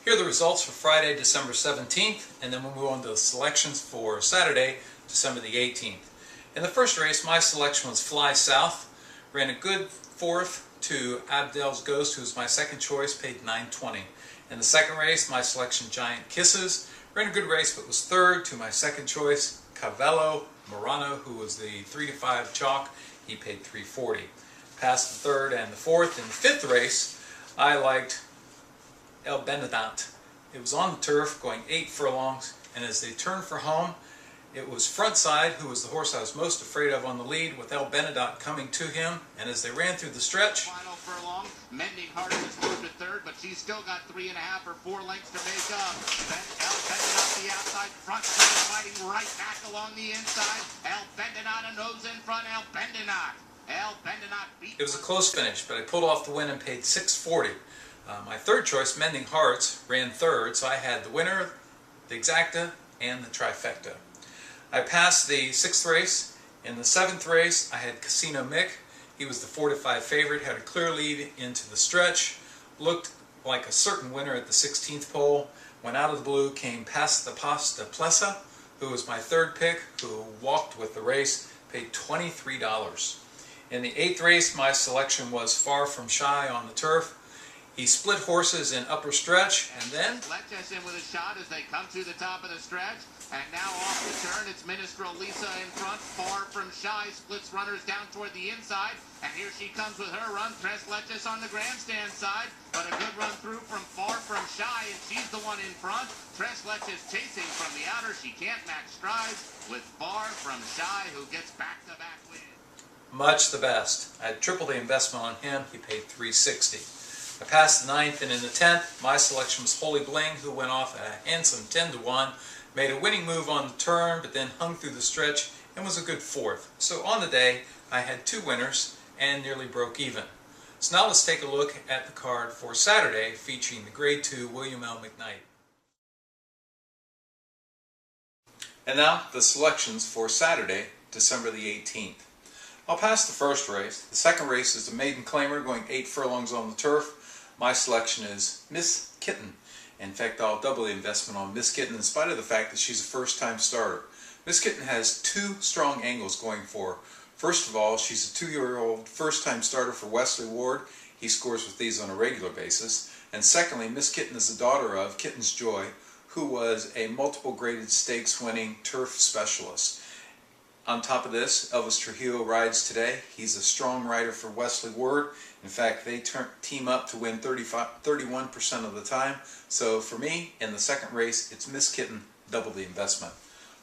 Here are the results for Friday, December 17th, and then we'll move on to the selections for Saturday, December the 18th. In the first race, my selection was Fly South. Ran a good fourth to Abdel's Ghost, who was my second choice, paid $9.20. In the second race, my selection Giant Kisses. Ran a good race, but was third to my second choice, Cavello Morano, who was the 3-5 chalk. He paid $3.40. Passed the third and the fourth. In the fifth race, I liked El Benedant. It was on the turf, going 8 furlongs, and as they turned for home, it was Frontside, who was the horse I was most afraid of on the lead, with El Benedant coming to him, and as they ran through the stretch... Final furlong, Mending Heart has moved to third, but she's still got 3.5 or 4 lengths to make up. Then El Benedant the outside, Frontside fighting right back along the inside. El Benedant a nose in front, El Benedant. El Benedant beat... It was a close finish, but I pulled off the win and paid $6.40. My third choice, Mending Hearts, ran third, so I had the winner, the exacta, and the trifecta. I passed the sixth race. In the seventh race, I had Casino Mick. He was the 4-5 favorite, had a clear lead into the stretch, looked like a certain winner at the 16th pole, went out of the blue, came past the Pasta Plessa, who was my third pick, who walked with the race, paid $23. In the eighth race, my selection was Far From Shy on the turf. He split horses in upper stretch, and then... Leches in with a shot as they come to the top of the stretch. And now off the turn, it's Minstrel Lisa in front. Far From Shy splits runners down toward the inside. And here she comes with her run. Tres Leches on the grandstand side. But a good run through from Far From Shy, and she's the one in front. Tres Leches chasing from the outer. She can't match strides with Far From Shy, who gets back-to-back wins. Much the best. I had triple the investment on him. He paid $3.60. I passed the ninth, and in the 10th, my selection was Holy Bling, who went off at a handsome 10-1, made a winning move on the turn, but then hung through the stretch and was a good fourth. So on the day, I had 2 winners and nearly broke even. So now let's take a look at the card for Saturday, featuring the Grade 2 William L. McKnight. And now the selections for Saturday, December the 18th. I'll pass the first race. The second race is the Maiden Claimer, going 8 furlongs on the turf. My selection is Miss Kitten. In fact, I'll double the investment on Miss Kitten in spite of the fact that she's a first-time starter. Miss Kitten has 2 strong angles going for her. First of all, she's a 2-year-old first-time starter for Wesley Ward. He scores with these on a regular basis. And secondly, Miss Kitten is the daughter of Kitten's Joy, who was a multiple graded stakes winning turf specialist. On top of this, Elvis Trujillo rides today. He's a strong rider for Wesley Ward. In fact, they team up to win 31% of the time. So for me, in the second race, it's Miss Kitten, double the investment.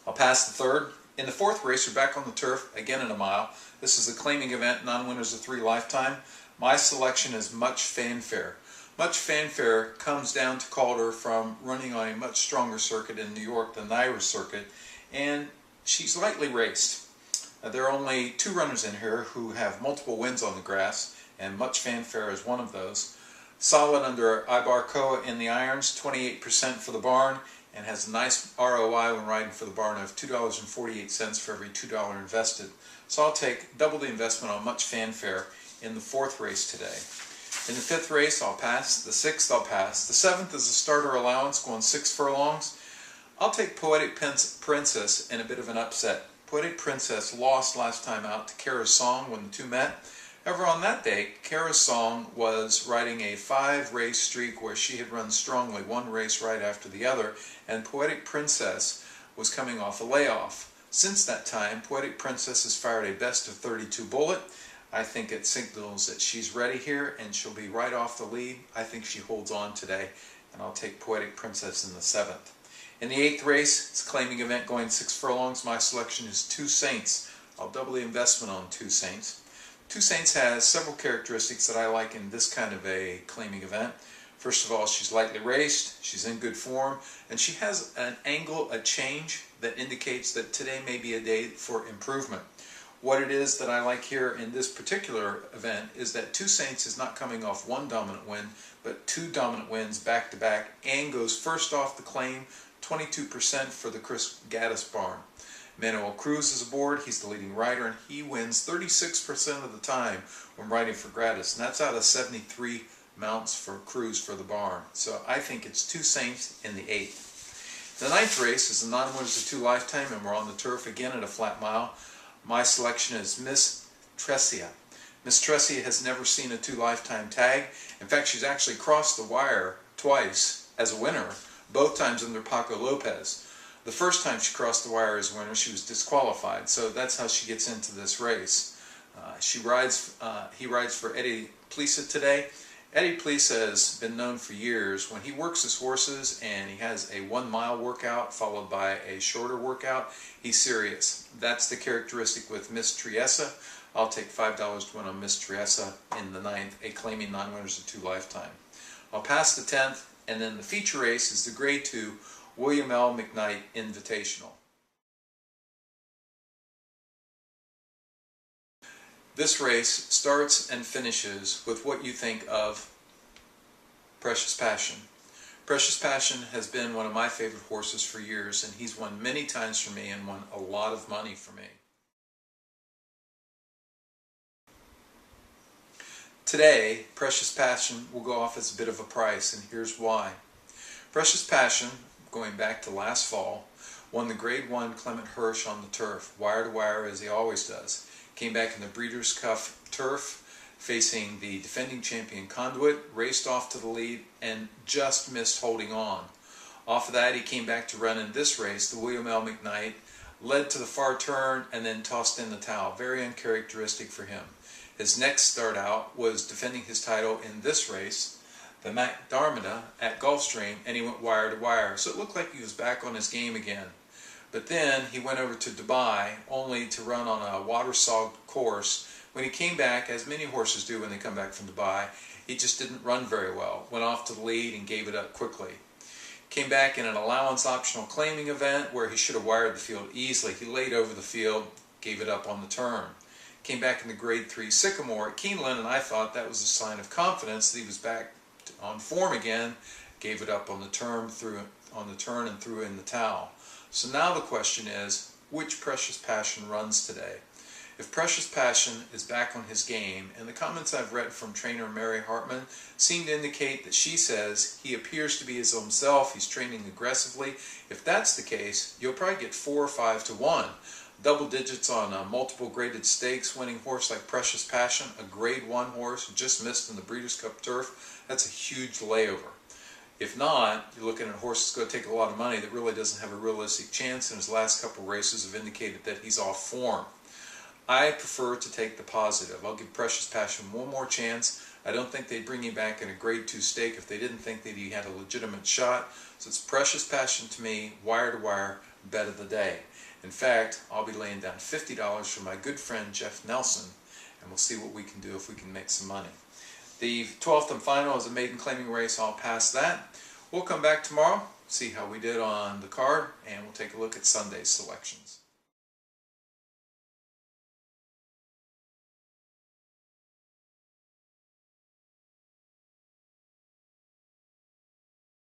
I'll pass the third. In the fourth race, we're back on the turf, again in a mile. This is a claiming event, non-winners of 3 lifetime. My selection is Much Fanfare. Much Fanfare comes down to Calder from running on a much stronger circuit in New York than the Irish circuit, and she's lightly raced. There are only 2 runners in here who have multiple wins on the grass, and Much Fanfare is one of those. Solid under Ibarcoa in the irons, 28% for the barn, and has a nice ROI when riding for the barn of $2.48 for every $2 invested. So I'll take double the investment on Much Fanfare in the fourth race today. In the fifth race, I'll pass. The sixth, I'll pass. The seventh is a starter allowance, going 6 furlongs. I'll take Poetic Princess in a bit of an upset. Poetic Princess lost last time out to Kara's Song when the 2 met. However, on that day, Kara's Song was riding a 5-race streak where she had run strongly, 1 race right after the other, and Poetic Princess was coming off a layoff. Since that time, Poetic Princess has fired a best of 32 bullet. I think it signals that she's ready here, and she'll be right off the lead. I think she holds on today, and I'll take Poetic Princess in the 7th. In the 8th race, it's a claiming event going 6 furlongs. My selection is 2 Saints. I'll double the investment on 2 Saints. 2 Saints has several characteristics that I like in this kind of a claiming event. First of all, she's lightly raced, she's in good form, and she has an angle, a change that indicates that today may be a day for improvement. What it is that I like here in this particular event is that 2 Saints is not coming off 1 dominant win, but 2 dominant wins back-to-back, and goes first off the claim, 22% for the Chris Gaddis barn. Manuel Cruz is aboard. He's the leading rider, and he wins 36% of the time when riding for Gaddis, and that's out of 73 mounts for crews for the barn. So I think it's 2 Saints in the 8th. The 9th race is the non-winners of 2 Lifetime, and we're on the turf again at a flat mile. My selection is Miss Tresia. Miss Tresia has never seen a 2 Lifetime tag. In fact, she's actually crossed the wire twice as a winner, both times under Paco Lopez. The first time she crossed the wire as a winner, she was disqualified, so that's how she gets into this race. He rides for Eddie Plisa today. Eddie Plisa has been known for years. When he works his horses and he has a 1 mile workout followed by a shorter workout, he's serious. That's the characteristic with Miss Triessa. I'll take $5 to win on Miss Triessa in the 9th, a claiming non-winners of 2 Lifetime. I'll pass the 10th, and then the feature race is the Grade 2 William L. McKnight Invitational. This race starts and finishes with what you think of Precious Passion. Precious Passion has been one of my favorite horses for years, and he's won many times for me and won a lot of money for me. Today, Precious Passion will go off as a bit of a price, and here's why. Precious Passion, going back to last fall, won the Grade 1 Clement Hirsch on the turf, wire to wire as he always does. Came back in the Breeders' Cup turf, facing the defending champion Conduit, raced off to the lead, and just missed holding on. Off of that, he came back to run in this race, the William L. McKnight, led to the far turn, and then tossed in the towel. Very uncharacteristic for him. His next start out was defending his title in this race, the McDarmida at Gulfstream, and he went wire to wire. So it looked like he was back on his game again. But then he went over to Dubai, only to run on a water-sogged course. When he came back, as many horses do when they come back from Dubai, he just didn't run very well. Went off to the lead and gave it up quickly. Came back in an allowance optional claiming event where he should have wired the field easily. He laid over the field, gave it up on the turn. Came back in the Grade 3 Sycamore at Keeneland, and I thought that was a sign of confidence that he was back on form again. Gave it up on the turn, and threw in the towel. So now the question is, which Precious Passion runs today? If Precious Passion is back on his game, and the comments I've read from trainer Mary Hartman seem to indicate that she says he appears to be his own self, he's training aggressively. If that's the case, you'll probably get 4 or 5 to 1. Double digits on a multiple graded stakes winning horse like Precious Passion, a Grade 1 horse who just missed in the Breeders' Cup turf. That's a huge layover. If not, you're looking at a horse that's going to take a lot of money that really doesn't have a realistic chance, and his last couple races have indicated that he's off form. I prefer to take the positive. I'll give Precious Passion one more chance. I don't think they'd bring him back in a Grade 2 stake if they didn't think that he had a legitimate shot. So it's Precious Passion to me, wire to wire, bet of the day. In fact, I'll be laying down $50 for my good friend Jeff Nelson, and we'll see what we can do if we can make some money. The 12th and final is a maiden claiming race. I'll pass that. We'll come back tomorrow, see how we did on the card, and we'll take a look at Sunday's selections.